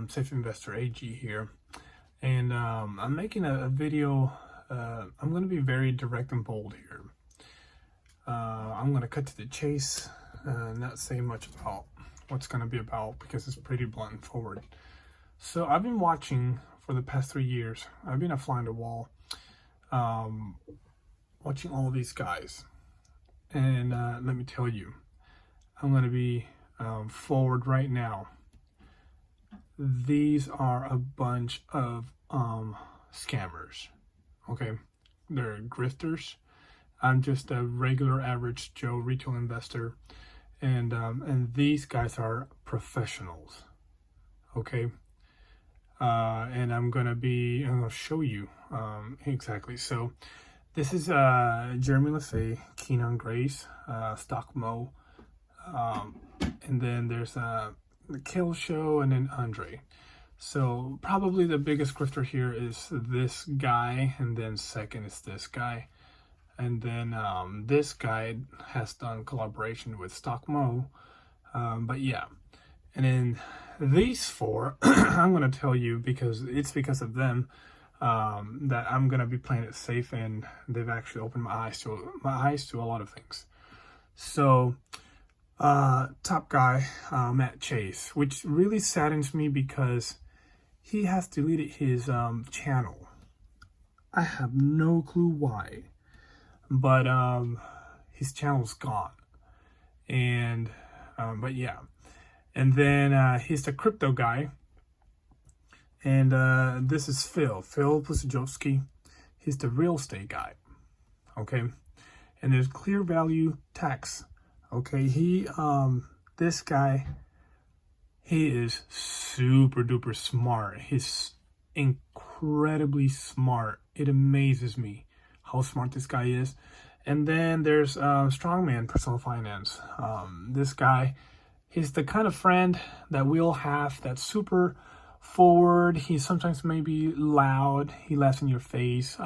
Safe Investor AG here, and I'm making a video. I'm going to be very direct and bold here. I'm going to cut to the chase, not say much about what's going to be about because it's pretty blunt and forward. So I've been watching for the past 3 years. I've been a fly on the wall, watching all these guys, and let me tell you, I'm going to be forward right now. These are a bunch of scammers. Okay, they're grifters. I'm just a regular average Joe retail investor, and these guys are professionals. Okay, and I'm gonna show you exactly. So this is Jeremy LaFay, Keenan Grace, Stock Mo, and then there's the Kill Show, and then Andre. So probably the biggest grifter here is this guy, and then second is this guy, and then this guy has done collaboration with Stock Mo, but yeah. And then these four, I'm gonna tell you because it's because of them that I'm gonna be playing it safe, and they've actually opened my eyes to a lot of things. So top guy, Matt Chase, which really saddens me because he has deleted his channel. I have no clue why, but his channel's gone. And but yeah. And then he's the crypto guy, and this is Phil Pusajowski. He's the real estate guy. Okay, and there's Clear Value Tax. Okay, this guy, he is super duper smart. He's incredibly smart. It amazes me how smart this guy is. And then there's Strongman Personal Finance. This guy, he's the kind of friend that we all have that's super forward. He's sometimes maybe loud. He laughs in your face,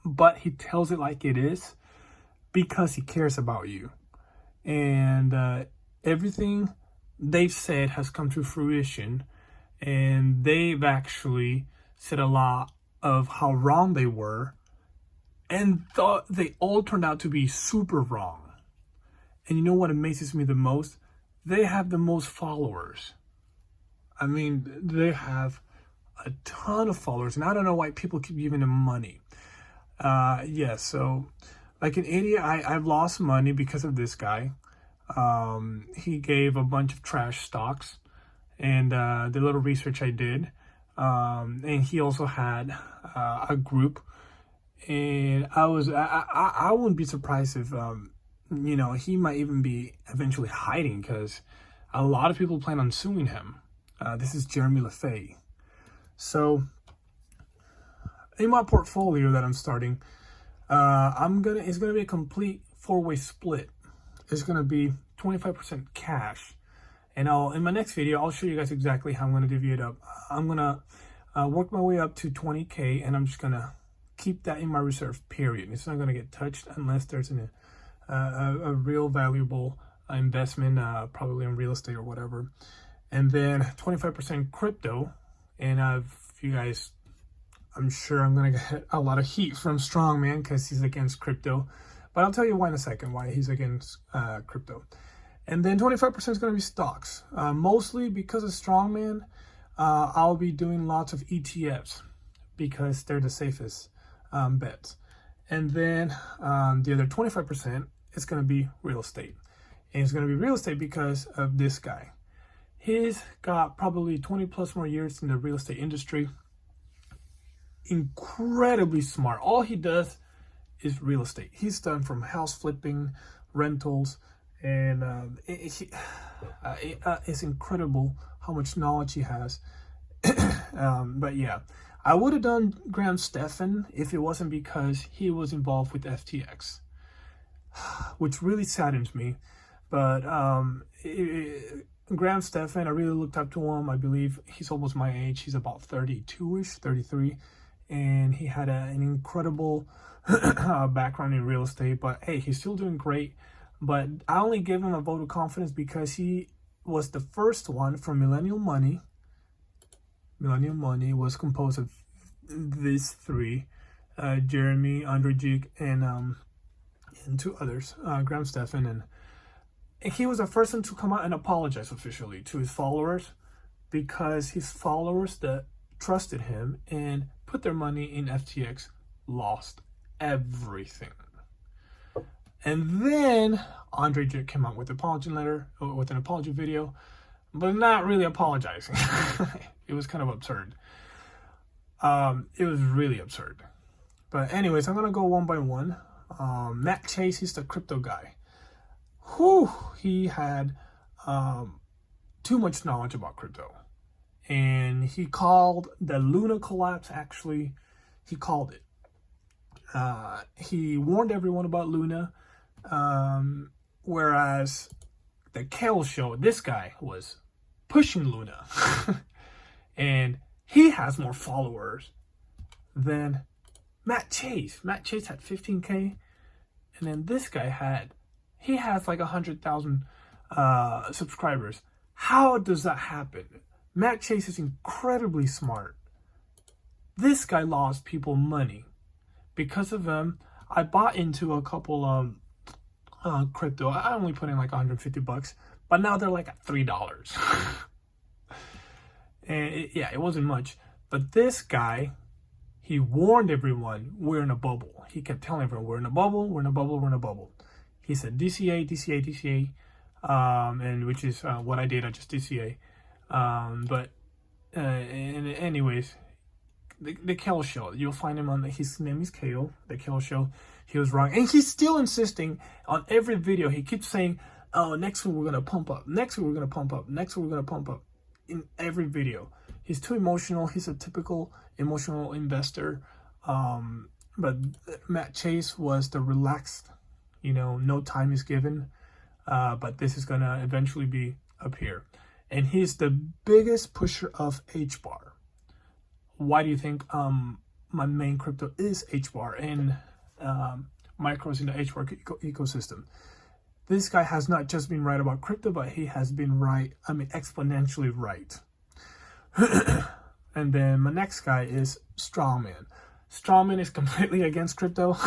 but he tells it like it is because he cares about you. And everything they've said has come to fruition, and they've actually said a lot of how wrong they were, and thought they all turned out to be super wrong. And you know what amazes me the most? They have the most followers. I mean, they have a ton of followers, and I don't know why people keep giving them money. Yeah, so like an idiot, I've lost money because of this guy. He gave a bunch of trash stocks, and the little research I did, and he also had a group, and I wouldn't be surprised if he might even be eventually hiding, because a lot of people plan on suing him. This is Jeremy LaFay. So in my portfolio that I'm starting, it's gonna be a complete 4-way split. It's gonna be 25% cash, and in my next video I'll show you guys exactly how I'm gonna divvy it up. I'm gonna work my way up to 20K, and I'm just gonna keep that in my reserve. Period. It's not gonna get touched unless there's a real valuable investment, probably in real estate or whatever. And then 25% crypto, and if you guys, I'm sure I'm gonna get a lot of heat from Strongman because he's against crypto, but I'll tell you why in a second, why he's against crypto. And then 25% is gonna be stocks, mostly because of Strongman. I'll be doing lots of ETFs because they're the safest bets. And then the other 25% is gonna be real estate, and it's gonna be real estate because of this guy. He's got probably 20 plus more years in the real estate industry. Incredibly smart. All he does is real estate. He's done from house flipping, rentals, and it's incredible how much knowledge he has. But yeah, I would have done Graham Stephan if it wasn't because he was involved with FTX, which really saddens me. But Graham Stephan, I really looked up to him. I believe he's almost my age. He's about 32-ish, 33. And he had an incredible background in real estate. But hey, he's still doing great. But I only give him a vote of confidence because he was the first one from Millennial Money Millennium Money was composed of these three, Jeremy, Andre Jig, and two others, Graham Stephan, and he was the first one to come out and apologize officially to his followers, because his followers that trusted him and put their money in FTX lost everything. And then Andre Jig came out with an apology letter, with an apology video, but not really apologizing. It was kind of absurd. It was really absurd. But anyways, I'm gonna go one by one. Matt Chase, he's the crypto guy. He had too much knowledge about crypto. And he called the Luna collapse, actually, he called it. He warned everyone about Luna, whereas the Kale Show, this guy was pushing Luna. And he has more followers than Matt Chase. Matt Chase had 15K, and then this guy has like 100,000 subscribers. How does that happen? Matt Chase is incredibly smart. This guy lost people money. Because of him, I bought into a couple of crypto. I only put in like 150 bucks, but now they're like at $3. And it wasn't much. But this guy, he warned everyone, we're in a bubble. He kept telling everyone, we're in a bubble, we're in a bubble, we're in a bubble. He said DCA, DCA, DCA, and which is what I did. I just DCA. But anyways, the Kale Show, you'll find him on his name is Kale. The Kale Show. He was wrong, and he's still insisting on every video. He keeps saying, "Oh, next week we're gonna pump up. Next week we're gonna pump up. Next week we're gonna pump up." In every video, he's too emotional. He's a typical emotional investor. But Matt Chase was the relaxed, no time is given. But this is gonna eventually be up here. And he's the biggest pusher of HBAR. Why do you think my main crypto is HBAR and micros in the HBAR ecosystem? This guy has not just been right about crypto, but he has been right, exponentially right. And then my next guy is Strawman. Strawman is completely against crypto.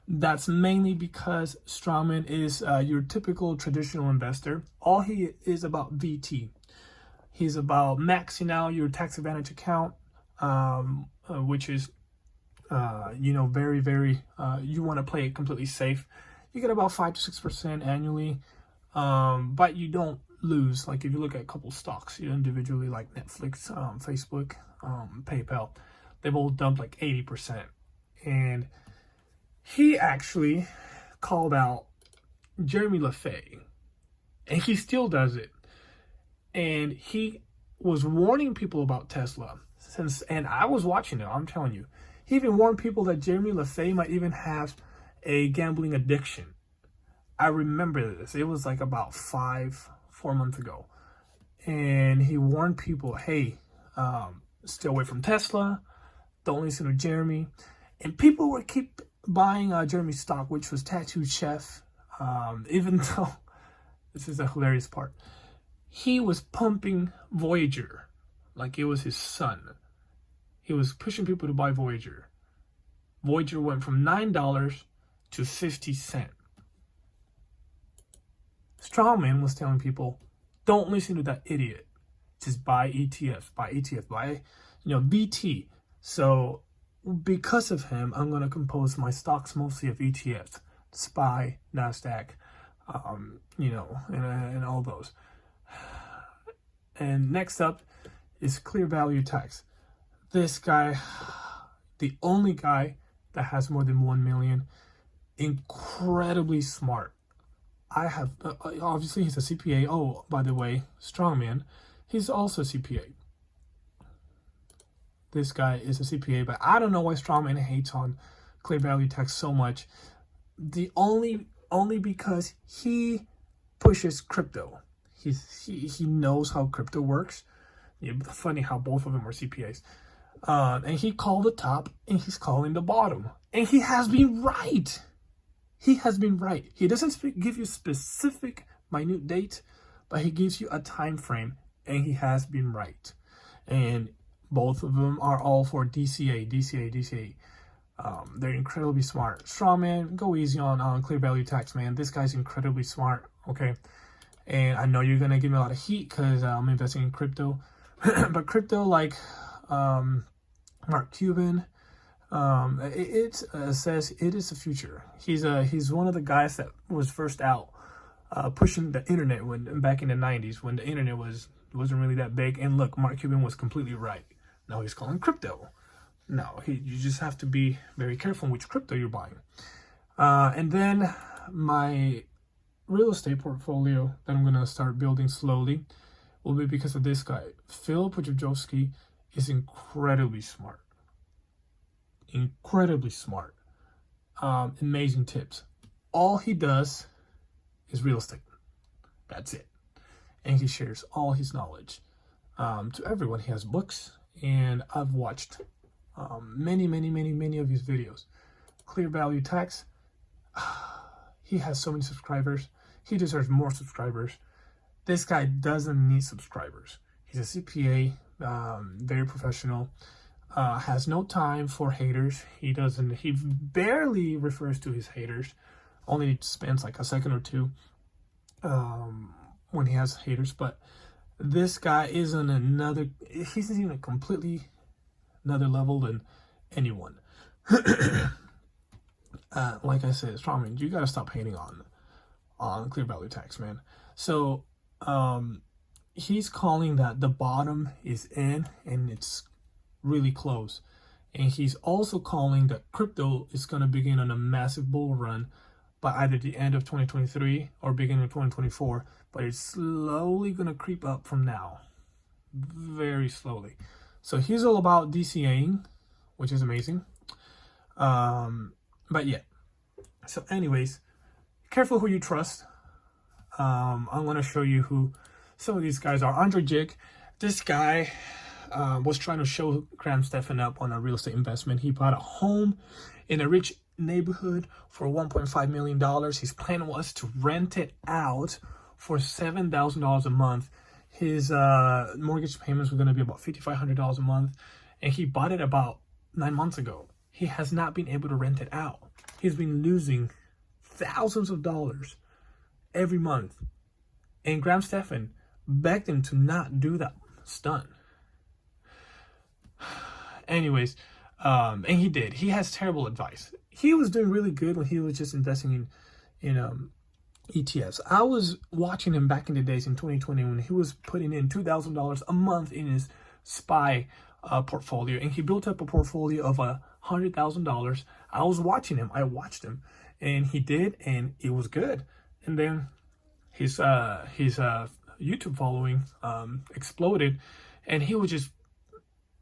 That's mainly because Strawman is your typical traditional investor. All he is about VT. He's about maxing out your tax advantage account, which is, very, very, you want to play it completely safe. You get about 5 to 6% annually, but you don't lose. Like if you look at a couple stocks, individually, like Netflix, Facebook, PayPal, they've all dumped like 80%. And he actually called out Jeremy Lafay, and he still does it. And he was warning people about Tesla and I was watching it, I'm telling you. He even warned people that Jeremy Lafay might even have a gambling addiction. I remember this. It was like about 4 months ago. And he warned people, hey, stay away from Tesla. Don't listen to Jeremy. And people would keep buying Jeremy's stock, which was Tattooed Chef. Even though, this is the hilarious part, he was pumping Voyager like it was his son. He was pushing people to buy Voyager. Voyager went from $9 to 50 cents. Strawman was telling people, don't listen to that idiot. Just buy ETFs, buy BT. So because of him, I'm going to compose my stocks mostly of ETFs. SPY, NASDAQ, and all those. And next up is Clear Value Tax. This guy, the only guy that has more than 1 million, incredibly smart. I have, obviously he's a CPA. Oh, by the way, Strongman, he's also a CPA. This guy is a CPA, but I don't know why Strongman hates on Clear Value Tax so much. The only because he pushes crypto. He knows how crypto works. Funny how both of them are CPAs. And he called the top and he's calling the bottom. And he has been right. He has been right. He doesn't give you specific minute date, but he gives you a time frame, and he has been right. and both of them are all for DCA. They're incredibly smart. Strawman, go easy on Clear Value Tax, man. This guy's incredibly smart, okay? And I know you're going to give me a lot of heat because I'm investing in crypto. But crypto, like Mark Cuban, it says it is the future. He's one of the guys that was first out pushing the internet back in the 90s when the internet wasn't really that big. And look, Mark Cuban was completely right. Now he's calling crypto. No, you just have to be very careful which crypto you're buying. And then my real estate portfolio that I'm gonna start building slowly will be because of this guy. Phil Pojovsky is incredibly smart. Incredibly smart. Amazing tips. All he does is real estate. That's it. And he shares all his knowledge to everyone. He has books, and I've watched many of his videos. Clear Value Tax. He has so many subscribers. He deserves more subscribers. This guy doesn't need subscribers. He's a CPA, very professional. Has no time for haters. He barely refers to his haters. Only spends like a second or two when he has haters. But this guy is on he's in a completely another level than anyone. Like I said, Strawman, you gotta stop hating on Clear Value Tax, man. So he's calling that the bottom is in and it's really close. And he's also calling that crypto is going to begin on a massive bull run by either the end of 2023 or beginning of 2024. But it's slowly going to creep up from now. Very slowly. So he's all about DCAing, which is amazing. But yeah. So anyways, careful who you trust. I'm going to show you who some of these guys are. Andre Jig, this guy was trying to show Graham Stephan up on a real estate investment. He bought a home in a rich neighborhood for $1.5 million. His plan was to rent it out for $7,000 a month. His mortgage payments were going to be about $5,500 a month, and he bought it about 9 months ago. He has not been able to rent it out. He's been losing thousands of dollars every month, and Graham Stephan begged him to not do that stunt. Anyways, and he did. He has terrible advice. He was doing really good when he was just investing in ETFs. I was watching him back in the days in 2020 when he was putting in $2,000 a month in his SPY portfolio, and he built up a portfolio of $100,000. I was watching him. I watched him, and he did, and it was good. And then his YouTube following exploded, and he was just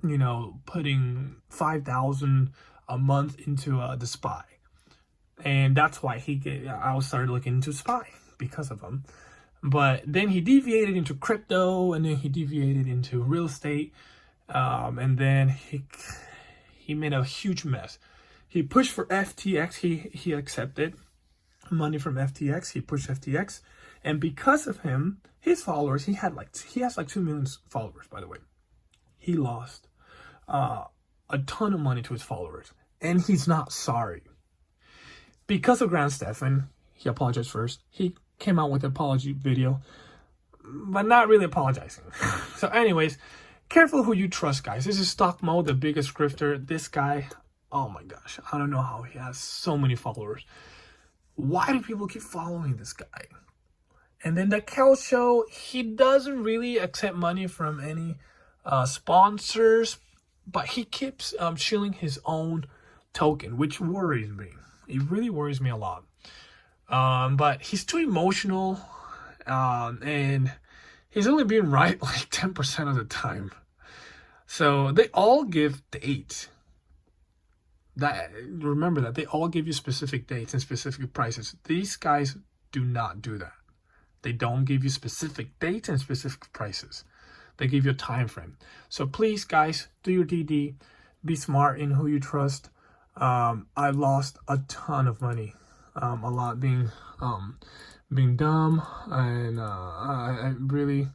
putting $5,000 a month into the SPY. And that's why I started looking into SPY because of him. But then he deviated into crypto, and then he deviated into real estate, and then he made a huge mess. He pushed for FTX. He accepted money from FTX. He pushed FTX, and because of him, his followers, he has like 2 million followers, by the way. He lost a ton of money to his followers, and he's not sorry. Because of Graham Stephan, he apologized first. He came out with an apology video, but not really apologizing. So anyways, careful who you trust, guys. This is Stock Mo, the biggest grifter. This guy, oh my gosh, I don't know how he has so many followers. Why do people keep following this guy? And then the Kel Show, he doesn't really accept money from any sponsors, but he keeps shilling his own token, which worries me. It really worries me a lot. But he's too emotional, and he's only being right like 10% of the time. So they all give dates. Remember that they all give you specific dates and specific prices. These guys do not do that. They don't give you specific dates and specific prices. They give you a time frame. So please, guys, do your DD. Be smart in who you trust. I lost a ton of money, a lot being dumb, and I really